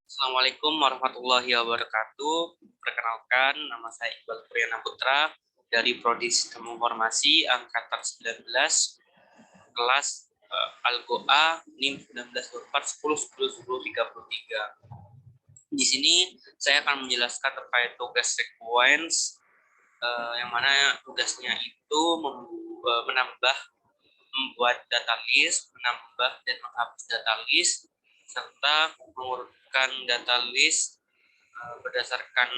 Assalamualaikum warahmatullahi wabarakatuh. Perkenalkan, nama saya Iqbal Priyana Putra dari Prodi Sistem Informasi Angkatan 19, kelas Algo A, NIM 192410101033. Di sini saya akan menjelaskan terkait tugas sequence, yang mana tugasnya itu menambah, membuat data list, menambah dan menghapus data list, serta mengurutkan data list berdasarkan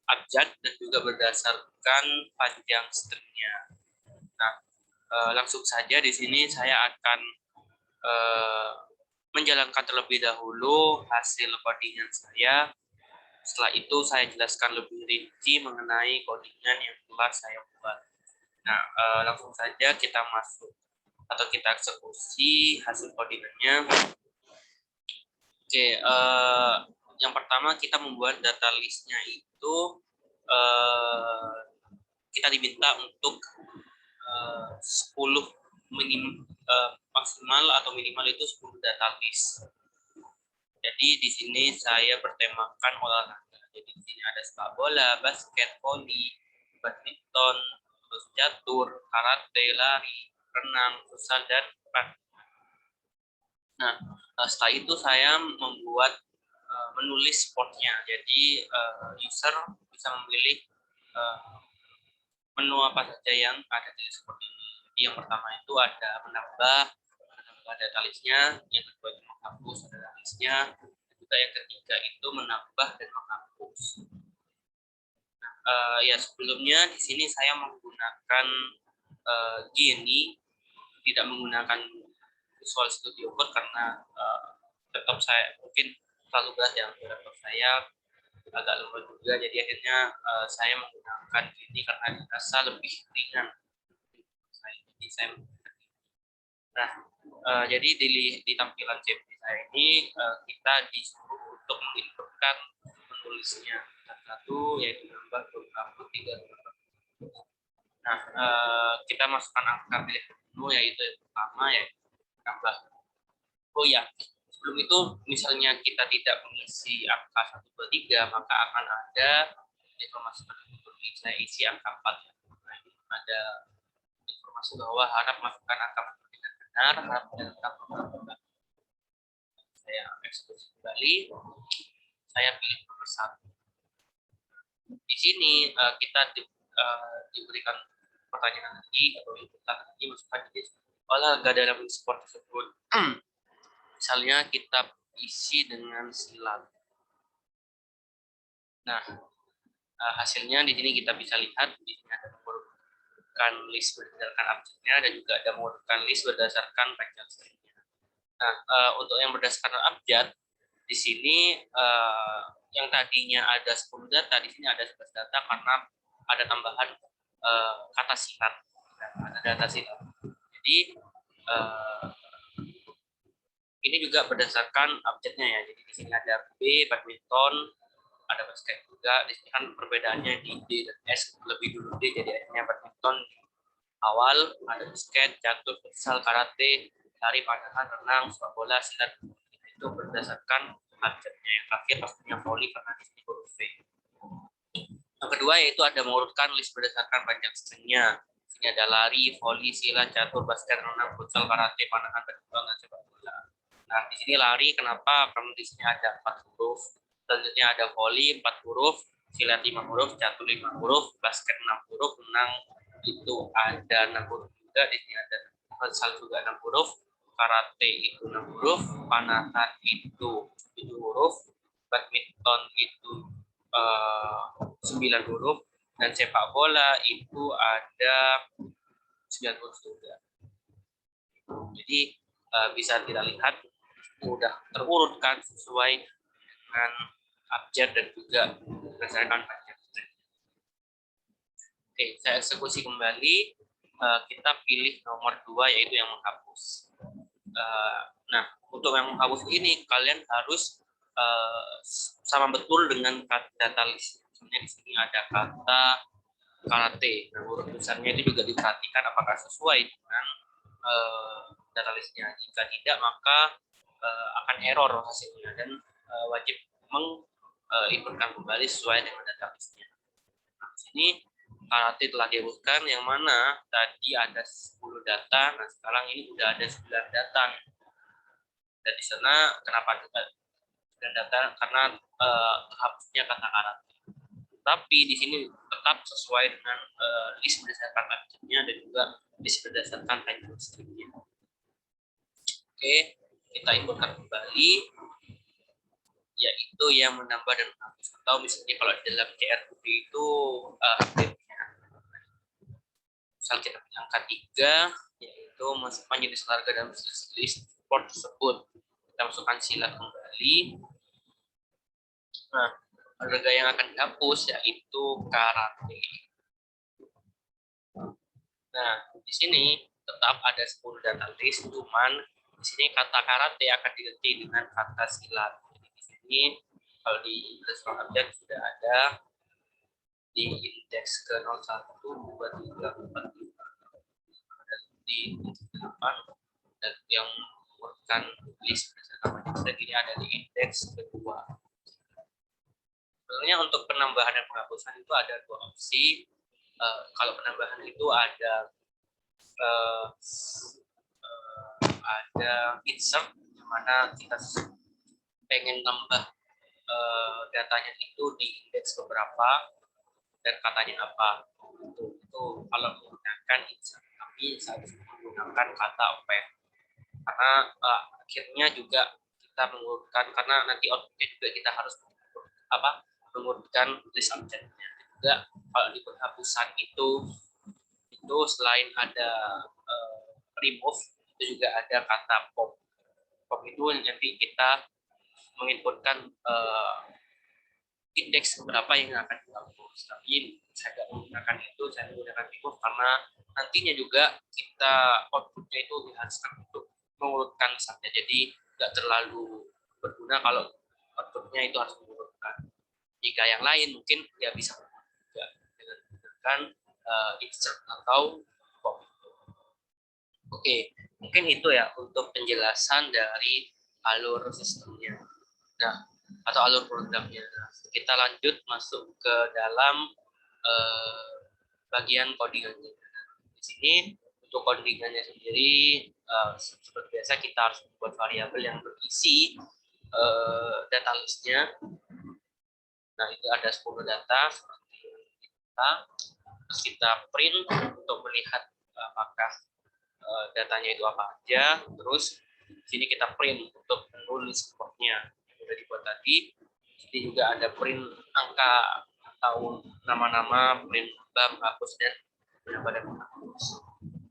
abjad dan juga berdasarkan panjang stringnya. Nah, langsung saja di sini saya akan menjalankan terlebih dahulu hasil codingan saya. Setelah itu saya jelaskan lebih rinci mengenai codingan yang telah saya buat. Nah, langsung saja kita masuk atau kita eksekusi hasil codingannya. Oke, yang pertama kita membuat data listnya itu kita diminta untuk 10 maksimal atau minimal itu 10 data list. Jadi di sini saya bertemakan olahraga. Jadi di sini ada sepak bola, basket, voli, badminton, terus catur, karate, lari, renang, futsal, dan track. Nah, setelah itu saya membuat menulis sportnya. Jadi user bisa memilih menu apa saja yang ada di sport ini. Jadi yang pertama itu ada menambah data listnya, yang kedua itu menghapus data listnya, dan juga yang ketiga itu menambah dan menghapus. Nah, ya sebelumnya di sini saya menggunakan Genie, tidak menggunakan Visual Studio Code karena laptop saya mungkin terlalu berat ya, laptop saya agak lemot juga, jadi akhirnya saya menggunakan ini karena dirasa lebih ringan. Nah, jadi di tampilan CPD saya ini kita disuruh untuk menginputkan menulisnya satu yaitu nambah beberapa tiga. Nah, kita masukkan angka pilihan menu yaitu yang pertama yaitu nambah. Oh ya, sebelum itu misalnya kita tidak mengisi angka 1, 2, 3, maka akan ada informasi untuk saya isi angka 4. Nah, ini ada informasi bahwa harap masukkan angka dengan benar, harap dengan angka. Saya eksekusi kembali, saya pilih nomor 1. Di sini kita diberikan pertanyaan lagi atau inputan lagi, masukkan jenis olahraga dalam sport tersebut. Misalnya kita isi dengan silat. Nah, hasilnya di sini kita bisa lihat di sini ada mengurutkan list berdasarkan abjadnya dan juga ada mengurutkan list berdasarkan panjang stringnya. Nah, untuk yang berdasarkan abjad di sini yang tadinya ada 10 data, di sini ada 11 data karena ada tambahan kata silat. Ada data silat. Jadi ini juga berdasarkan abjadnya ya. Jadi di sini ada B, badminton, ada basket juga. Di sini kan perbedaannya di D dan S, lebih dulu D, jadi akhirnya badminton di awal, ada basket, catur, futsal, karate, lari, panahan, renang, sepak bola, silat. Itu berdasarkan abjadnya. Yang terakhir pastinya voli karena di sini huruf V. Yang kedua yaitu ada mengurutkan list berdasarkan panjang stringnya. Di sini ada lari, voli, silat, catur, basket, renang, futsal, karate, panahan, badminton, dan sepak bola. Nah, di sini lari kenapa? Karena di sini ada 4 huruf. Selanjutnya ada voli 4 huruf, silat 5 huruf, catur 5 huruf, basket 6 huruf, renang itu ada 6 huruf juga. Di sini ada futsal juga 6 huruf, karate itu 6 huruf, panahan itu 7 huruf, badminton itu 9 huruf, dan sepak bola itu ada 9 huruf juga. Jadi bisa kita lihat sudah terurutkan sesuai dengan abjad dan juga berdasarkan panjang string. Oke, saya eksekusi kembali. Kita pilih nomor 2 yaitu yang menghapus. Nah, untuk yang menghapus ini kalian harus sama betul dengan data list. Misalnya di sini ada kata karate. Nah, huruf besarnya itu juga diperhatikan apakah sesuai dengan data listnya. Jika tidak, maka akan error hasilnya. Dan wajib menginputkan kembali sesuai dengan database-nya. Nah, di sini karate telah dihapuskan, yang mana tadi ada 10 data, nah sekarang ini udah ada 9 data. Dan di sana kenapa juga 9 data? Karena terhapusnya kata karate. Tapi di sini tetap sesuai dengan list berdasarkan objeknya dan juga list berdasarkan title string-nya. Oke, kita inputkan kembali, yaitu yang menambah dan menghapus, atau misalnya kalau di dalam CRUD itu update-nya. Misal kita punya angka 3, yaitu masukkan jenis harga dalam list support tersebut. Kita masukkan silat kembali. Nah, harga yang akan dihapus yaitu karate. Nah, di sini tetap ada 10 data list, cuman di sini kata karate akan diganti dengan kata silat. Jadi di sini kalau di list object sudah ada di indeks ke 01, 2, 3, 4, 5, dan di 8, dan yang mengurutkan list berdasarkan objek ini ada di indeks kedua. Sebenarnya untuk penambahan dan penghapusan itu ada 2 opsi. Kalau penambahan itu ada insert, yang mana kita pengen nambah datanya itu di indeks beberapa dan katanya apa. Itu kalau menggunakan insert, tapi harus menggunakan kata append, karena akhirnya juga kita mengurutkan, karena nanti outputnya juga kita harus mengurutkan list objeknya. Juga kalau di penghapusan itu selain ada remove, itu juga ada kata pop. Pop itu nanti kita menginputkan indeks berapa yang akan dihapus. Tapi saya tidak menggunakan itu, saya menggunakan remove karena nantinya juga kita outputnya itu diharuskan untuk mengurutkan saja. Jadi tidak terlalu berguna kalau outputnya itu harus mengurutkan. Jika yang lain mungkin dia bisa juga dengan menggunakan insert atau pop. Oke, mungkin itu ya untuk penjelasan dari alur sistemnya. Nah, atau alur programnya. Nah, kita lanjut masuk ke dalam bagian codingannya. Di sini untuk codingannya sendiri seperti biasa kita harus membuat variabel yang berisi data listnya. Nah, itu ada 10 data seperti kita. Terus kita print untuk melihat apakah datanya itu apa aja. Terus di sini kita print untuk menulis supportnya yang sudah dibuat tadi. Jadi juga ada print angka atau nama-nama, print nambah, menghapus, dan menambah dan menghapus.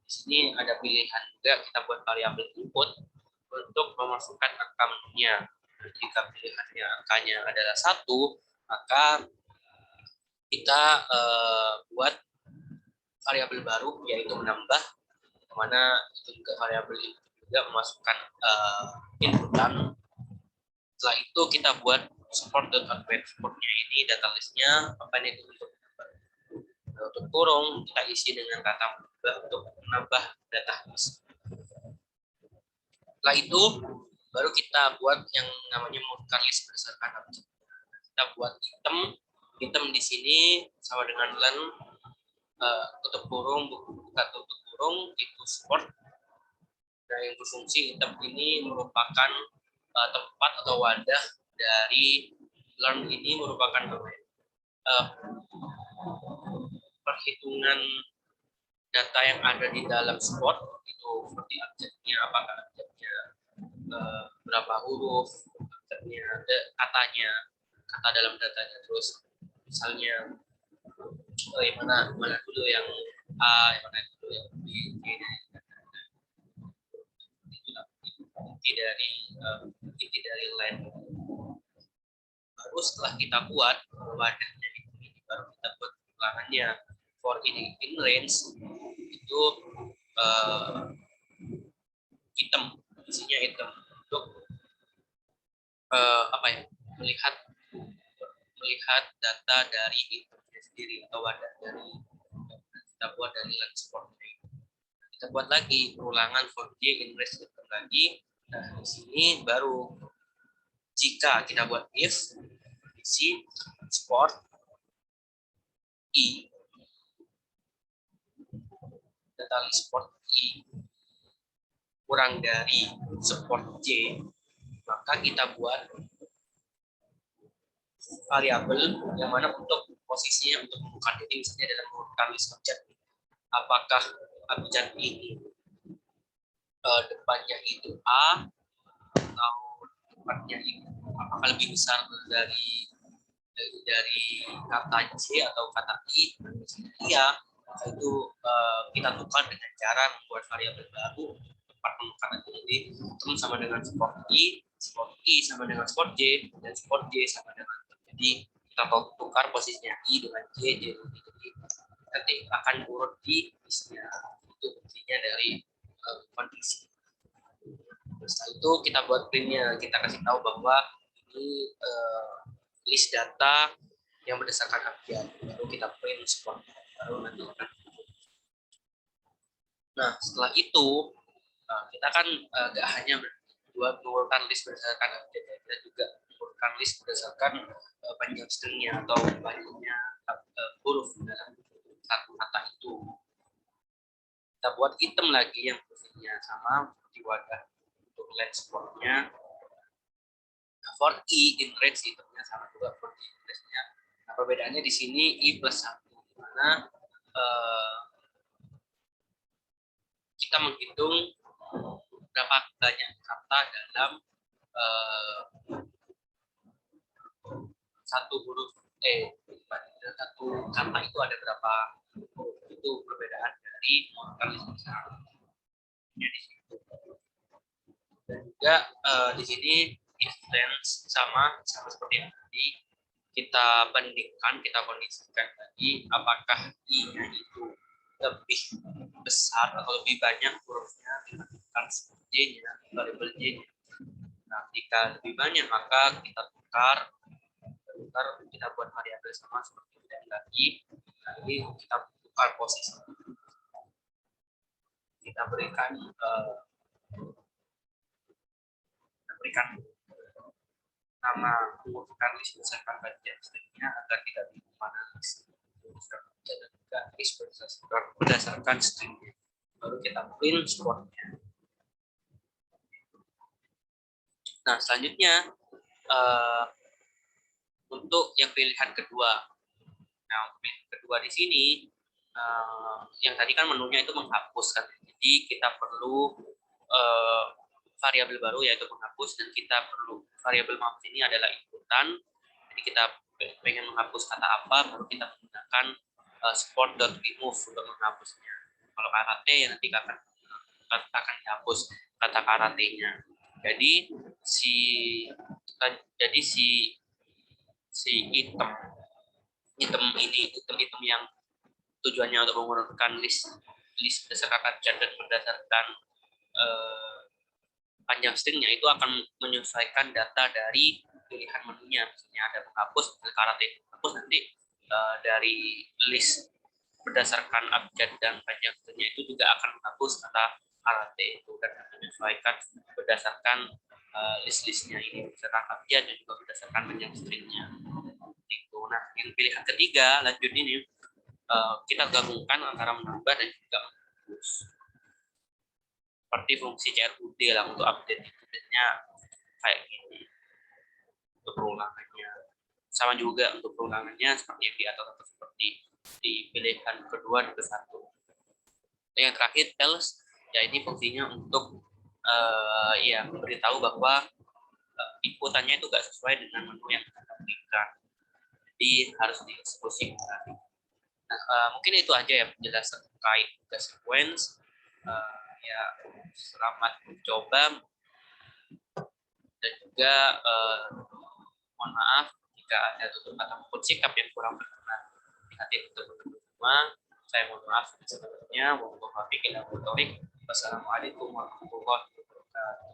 Di sini ada pilihan juga kita buat variabel input untuk memasukkan angka menunya. Jika pilihannya angkanya adalah 1, maka kita buat variabel baru yaitu menambah, mana itu juga variabel itu juga memasukkan inputan. Setelah itu kita buat support.output. Supportnya ini data listnya apa ini untuk kurung kita isi dengan kata menambah untuk menambah data list. Setelah itu baru kita buat yang namanya mengurutkan list berdasarkan objek. Kita buat item di sini sama dengan len tutup kurung buka tutup kurung itu support. Nah, yang berfungsi item ini merupakan tempat atau wadah dari learn ini, merupakan perhitungan data yang ada di dalam support itu seperti objeknya, apakah objeknya berapa huruf, objeknya katanya, kata dalam datanya, terus misalnya yang mana dulu yang A, yang mana dulu yang B, inti dari line. Baru setelah kita buat wadahnya ini, baru kita buat ulangannya. For in range itu item, isinya item untuk melihat data dari itemnya sendiri atau wadah dari kita buat dari line support. Kita buat lagi ulangan for in range item lagi. Nah, di sini baru jika kita buat if kondisi sport I data list sport I kurang dari sport J, maka kita buat variabel yang mana untuk posisinya untuk membuka. Jadi misalnya dalam urutan list objek, apakah abjad ini depannya itu A atau depannya itu apakah lebih besar dari kata J atau kata I? Iya, itu kita tukar dengan cara membuat variabel baru tempat penukaran. Jadi teman sama dengan sport I sama dengan sport J, dan sport J sama dengan. Jadi kita tukar posisinya I dengan J, jadi nanti akan urut di listnya. Itu fungsinya dari kondisi. Setelah itu kita buat printnya, kita kasih tahu bahwa ini list data yang berdasarkan abjad, baru kita print sport, baru nanti akan. Nah setelah itu kita kan nggak hanya mengeluarkan list berdasarkan abjad, kita juga mengeluarkan list berdasarkan panjang stringnya atau banyaknya huruf dalam satu kata itu. Kita buat item lagi yang fungsinya sama seperti wadah untuk let sportnya. For I in range itemnya sama juga for I in range-nya. Nah perbedaannya di sini I plus 1, di mana kita menghitung berapa banyak kata dalam satu huruf satu kata itu ada berapa huruf. Itu perbedaan dari kali di situ. Dan juga di sini if range sama seperti yang tadi, kita bandingkan, kita kondisikan tadi apakah I-nya itu lebih besar atau lebih banyak hurufnya dibandingkan J-nya, variabel J-nya. Nah, jika lebih banyak maka kita tukar, kita buat variabel sama seperti yang tadi. Nah, ini kita tukar posisi. Kita berikan nama mengumpulkan list berdasarkan bagian stringnya agar tidak bingung mana list dan juga list berdasarkan stringnya. Baru kita print sportnya. Nah selanjutnya untuk yang pilihan kedua. Nah pilihan kedua di sini yang tadi kan menunya itu menghapus kan. Jadi kita perlu variabel baru yaitu menghapus, dan kita perlu variabel menghapus ini adalah inputan. Jadi kita pengen menghapus kata apa, baru kita menggunakan sport.remove untuk menghapusnya. Kalau karate ya nanti akan dihapus kata karatenya. Jadi si item yang tujuannya untuk menggunakan list berdasarkan abjad dan berdasarkan panjang stringnya itu akan menyesuaikan data dari pilihan menunya. Misalnya ada menghapus karate, menghapus nanti dari list berdasarkan abjad dan panjang stringnya itu juga akan menghapus kata karate itu, dan menyesuaikan berdasarkan list-listnya ini berdasarkan abjad dan juga berdasarkan panjang stringnya. Itu. Nah yang pilihan ketiga lanjut ini kita gabungkan antara menambah dan juga menghapus. Seperti fungsi CRUD lah untuk update nya kayak gini. Untuk perulangannya sama juga, untuk perulangannya seperti yang di atas atau seperti di pilihan kedua dan kesatu. Yang terakhir else, ya ini fungsinya untuk ya memberitahu bahwa inputannya itu gak sesuai dengan menu yang kita berikan, jadi harus dieksekusi kembali. Nah, mungkin itu aja ya penjelasan terkait tugas sequence. Ya selamat mencoba, dan juga mohon maaf jika ada tutur kata maupun sikap yang kurang berkenan di hati teman-teman semua. Saya mohon maaf sebesar-besarnya. Wassalamualaikum warahmatullahi wabarakatuh.